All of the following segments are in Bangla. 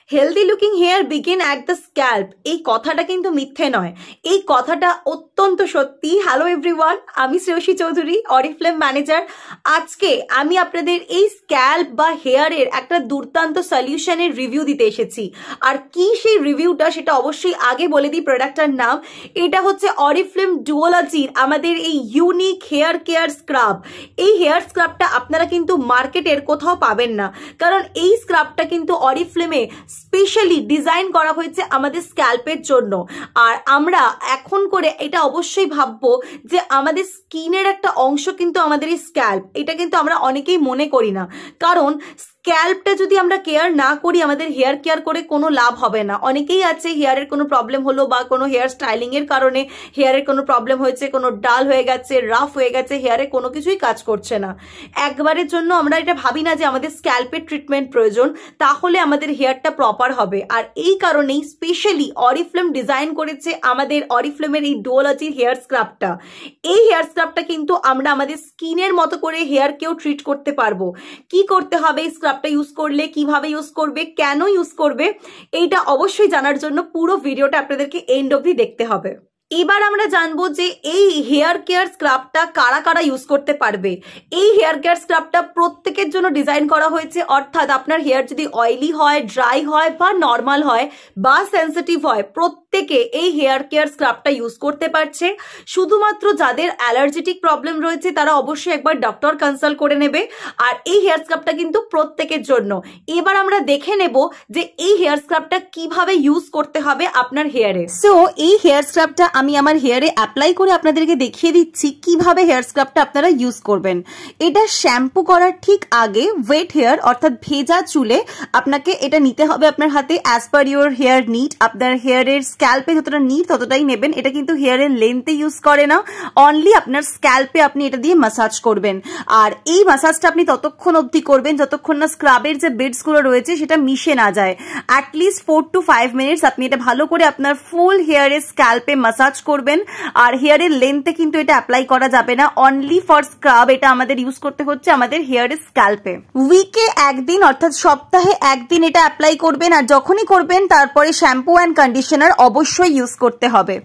Healthy looking hair begin at the scalp, এই কথাটা কিন্তু মিথ্যে নয়, এই কথাটা অত্যন্ত সত্যি। হ্যালো এভরিওয়ান, আমি শ্রেয়সী চৌধুরী, অরিফ্লেম ম্যানেজার। আজকে আমি আপনাদের এই স্ক্যাল্প বা হেয়ারের একটা দুর্দান্ত সলিউশনের রিভিউ দিতে এসেছি। আর কি সেই রিভিউটা সেটা অবশ্যই আগে বলে দিই প্রোডাক্টটার নাম। এটা হচ্ছে অরিফ্লেম ডুওলজির আমাদের এই ইউনিক হেয়ার কেয়ার স্ক্রাব। এই হেয়ার স্ক্রাবটা আপনারা কিন্তু মার্কেটের কোথাও পাবেন না, কারণ এই স্ক্রাবটা কিন্তু অরিফ্লেমে স্পেশালি ডিজাইন করা হয়েছে আমাদের স্ক্যাল্পের জন্য। আর আমরা এখন করে এটা অবশ্যই ভাববো যে আমাদের স্কিনের একটা অংশ কিন্তু আমাদের এই স্ক্যাল্প, এটা কিন্তু আমরা অনেকেই মনে করি না। কারণ স্ক্যাল্পটা যদি আমরা কেয়ার না করি, আমাদের হেয়ার কেয়ার করে কোনো লাভ হবে না। অনেকেই আছে হেয়ারের কোনো প্রবলেম হলো বা কোনো হেয়ার স্টাইলিং এর কারণে হেয়ারের কোনো প্রবলেম হয়েছে, কোনো ডাল হয়ে গেছে, রাফ হয়ে গেছে, হেয়ারে কোনো কিছুই কাজ করছে না। একবারের জন্য আমরা এটা ভাবি না যে আমাদের স্ক্যাল্পের ট্রিটমেন্ট প্রয়োজন, তাহলে আমাদের হেয়ারটা প্রপার হবে। আর এই কারণেই স্পেশালি অরিফ্লেম ডিজাইন করেছে আমাদের অরিফ্লেমের এই ডুওলজি হেয়ার স্ক্রাবটা। এই হেয়ার স্ক্রাবটা কিন্তু আমরা আমাদের স্কিনের মতো করে হেয়ারকেও ট্রিট করতে পারবো। কি করতে হবে এই স্ক্রাবটা ইউজ করলে, কিভাবে ইউজ করবে, কেন ইউজ করবে, এইটা অবশ্যই জানার জন্য পুরো ভিডিওটা আপনাদেরকে এন্ড অবধি দেখতে হবে। এবার আমরা জানবো যে এই হেয়ার কেয়ার স্ক্রাবটা কারা কারা ইউজ করতে পারবে। এই হেয়ার কেয়ার স্ক্রাবটা প্রত্যেকের জন্য ডিজাইন করা হয়েছে, অর্থাৎ আপনার হেয়ার যদি অয়েলি হয়, ড্রাই হয় বা নর্মাল হয় বা সেন্সিটিভ হয়, প্রত্যেকে এই হেয়ার কেয়ার স্ক্রাবটা ইউজ করতে পারছে। শুধুমাত্র যাদের অ্যালার্জেটিক প্রবলেম রয়েছে তারা অবশ্যই একবার ডক্টর কনসাল্ট করে নেবে। আর এই হেয়ার স্ক্রাবটা কিন্তু প্রত্যেকের জন্য। এবার আমরা দেখে নেব যে এই হেয়ার স্ক্রাবটা কিভাবে ইউজ করতে হবে আপনার হেয়ারে। সো এই হেয়ার স্ক্রাবটা আমি আমার হেয়ারে অ্যাপ্লাই করে আপনাদেরকে দেখিয়ে দিচ্ছি কিভাবে হেয়ার স্ক্রাবটা আপনারা ইউজ করবেন। এটা শ্যাম্পু করার ঠিক আগে ওয়েট হেয়ার অর্থাৎ ভেজা চুলে আপনাকে এটা নিতে হবে আপনার হাতে as per your hair need. আপনার হেয়ারের স্ক্যাল্পে যতটা নিড ততটাই নেবেন। এটা কিন্তু হেয়ারের লেন্থে ইউজ করে না, অনলি আপনার স্ক্যাল্পে আপনি এটা দিয়ে ম্যাসাজ করবেন। আর এই ম্যাসাজটা আপনি ততক্ষণ অবধি করবেন যতক্ষণ না স্ক্রাবের যে বিডস গুলো রয়েছে সেটা মিশে না যায়। অ্যাটলিস্ট 4 to 5 মিনিটস আপনি এটা ভালো করে আপনার ফুল হেয়ারের স্ক্যাল্পে ম্যাসাজ করবেন। আর হেয়ারের লেন্থে কিন্তু এটা অ্যাপ্লাই করা যাবে না, অনলি ফর স্ক্রাব এটা আমাদের ইউজ করতে হচ্ছে আমাদের হেয়ারের স্ক্যাল্পে। উইকে একদিন অর্থাৎ সপ্তাহে একদিন এটা অ্যাপ্লাই করবেন। আর যখনই করবেন তারপরে শ্যাম্পু অ্যান্ড কন্ডিশনার অবশ্যই ইউজ করতে হবে।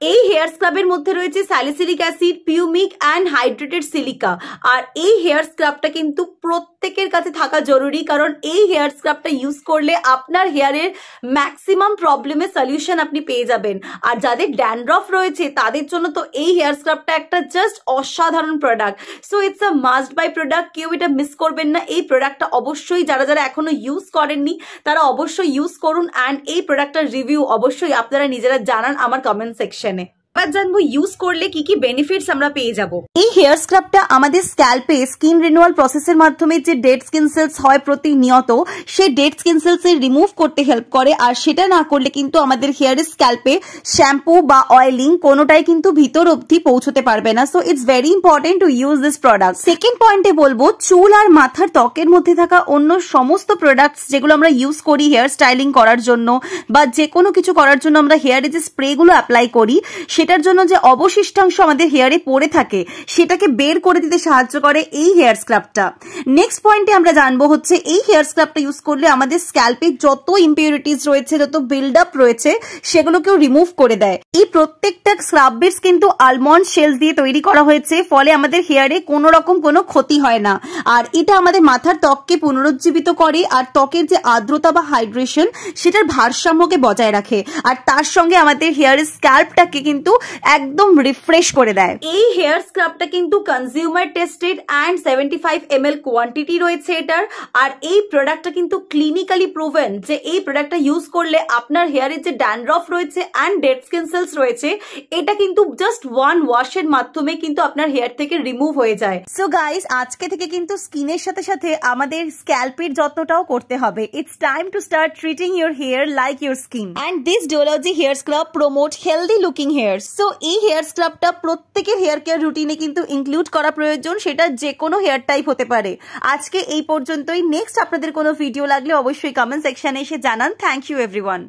এই হেয়ার স্ক্রাবের মধ্যে রয়েছে salicylic acid, pumice and hydrated silica. আর এই হেয়ার স্ক্রাবটা কিন্তু প্রত্যেকের কাছে থাকা জরুরি, কারণ এই হেয়ার স্ক্রাবটা ইউজ করলে আপনার হেয়ারের ম্যাক্সিমাম প্রবলেমের সলিউশন আপনি পেয়ে যাবেন। আর যাদের ড্যান্ড্রফ রয়েছে তাদের জন্য তো এই হেয়ার স্ক্রাবটা একটা জাস্ট অসাধারণ product. So it's a must by product, কেউ এটা মিস করবেন না। এই প্রোডাক্টটা অবশ্যই যারা যারা এখনো ইউজ করেননি তারা অবশ্যই ইউজ করুন। অ্যান্ড এই প্রোডাক্টটার রিভিউ অবশ্যই আপনারা নিজেরা জানান আমার কমেন্ট সেকশনে। এবার জানবো ইউজ করলে কি কি বেনিফিটস আমরা পেয়ে যাব। এই হেয়ার স্ক্রাবটা আমাদের স্ক্যাল্পে স্কিন রিনিউয়াল প্রসেসের মাধ্যমে যে ডেড স্কিন সেলস হয় প্রতিনিয়ত, সেই ডেড স্কিন সেলস রিমুভ করতে হেল্প করে। আর সেটা না করলে কিন্তু আমাদের হেয়ারের স্ক্যাল্পে শ্যাম্পু বা অয়েলিং কোনোটাই কিন্তু ভিতর অবধি পৌঁছতে পারবে না। So it's very important to use this product. Second পয়েন্টে বলবো, চুল আর মাথার ত্বকের মধ্যে থাকা অন্য সমস্ত প্রোডাক্টস যেগুলো আমরা ইউজ করি হেয়ার স্টাইলিং করার জন্য বা যে কোনো কিছু করার জন্য আমরা হেয়ারে যে স্প্রেগুলো অ্যাপ্লাই করি, সেটার জন্য যে অবশিষ্টাংশ আমাদের হেয়ারে পড়ে থাকে সেটাকে বের করে দিতে সাহায্য করে এই হেয়ার স্ক্রাবটা। নেক্সট পয়েন্টে আমরা জানবো হচ্ছে এই হেয়ার স্ক্রাবটা ইউজ করলে আমাদের স্ক্যাল্পে যত ইম্পিউরিটিস রয়েছে, যত বিল্ড আপ রয়েছে সেগুলোকেও রিমুভ করে দেয়। এই প্রত্যেকটা স্ক্রাব বিটস কিন্তু আলমন্ড শেলস দিয়ে তৈরি করা হয়েছে, ফলে আমাদের হেয়ারে কোনো রকম কোনো ক্ষতি হয় না। আর এটা আমাদের মাথার ত্বককে পুনরুজ্জীবিত করে আর ত্বকের যে আর্দ্রতা বা হাইড্রেশন সেটার ভারসাম্যকে বজায় রাখে। আর তার সঙ্গে আমাদের হেয়ারের স্ক্যাল্পটাকে কিন্তু একদম রিফ্রেশ করে দেয়। এই হেয়ার স্ক্রাবটা কিন্তু consumer tested and 75 ml quantity রয়েছে এটার। আর এই প্রোডাক্টটা কিন্তু ক্লিনিক্যালি প্রুভেন যে এই প্রোডাক্টটা ইউজ করলে আপনার হেয়ারের যে ড্যান্ড্রফ রয়েছে অ্যান্ড ডেড স্কিন সেলস রয়েছে এটা কিন্তু জাস্ট ওয়ান ওয়াশের মাধ্যমে কিন্তু আপনার হেয়ার থেকে রিমুভ হয়ে যায়। সো গাইস, আজকে থেকে কিন্তু স্কিনের সাথে সাথে আমাদের স্ক্যাল্পের যত্নটাও করতে হবে। It's time to start treating your hair like your skin. And this Duology hair scrub promote healthy looking hair. So এই হেয়ার স্ক্রাবটা প্রত্যেকের হেয়ার কেয়ার রুটিনে কিন্তু ইনক্লুড করা প্রয়োজন, সেটা যে কোনো হেয়ার টাইপ হতে পারে। আজকে এই পর্যন্তই। নেক্সট আপনাদের কোনো ভিডিও লাগলে অবশ্যই কমেন্ট সেকশনে এসে জানান। Thank you everyone.